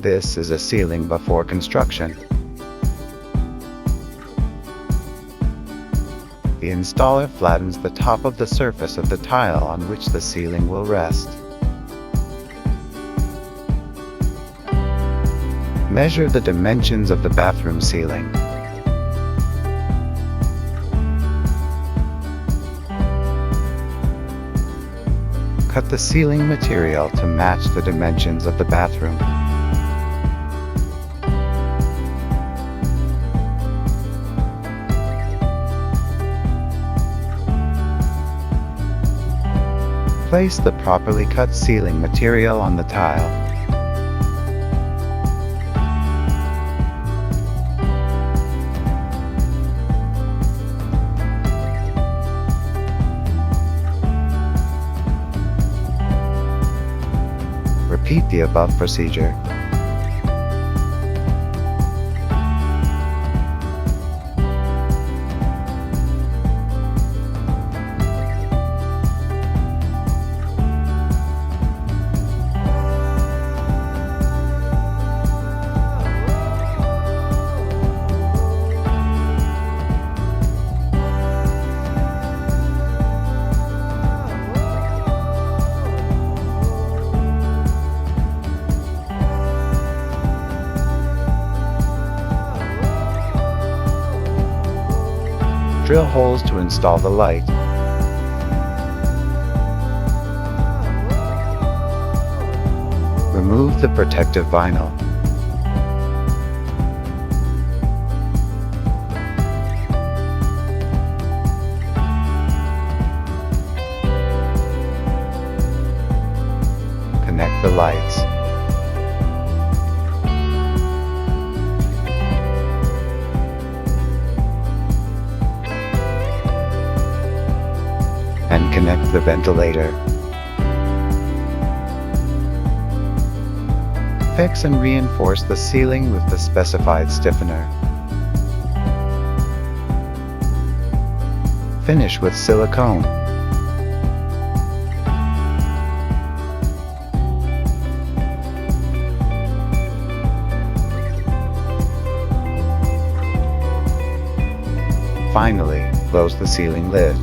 This is a ceiling before construction. The installer flattens the top of the surface of the tile on which the ceiling will rest. Measure the dimensions of the bathroom ceiling. Cut the ceiling material to match the dimensions of the bathroom. Place the properly cut ceiling material on the tile. Repeat the above procedure. Drill holes to install the light. Remove the protective vinyl. Connect the lights. And connect the ventilator. Fix and reinforce the ceiling with the specified stiffener. Finish with silicone. Finally, close the ceiling lid.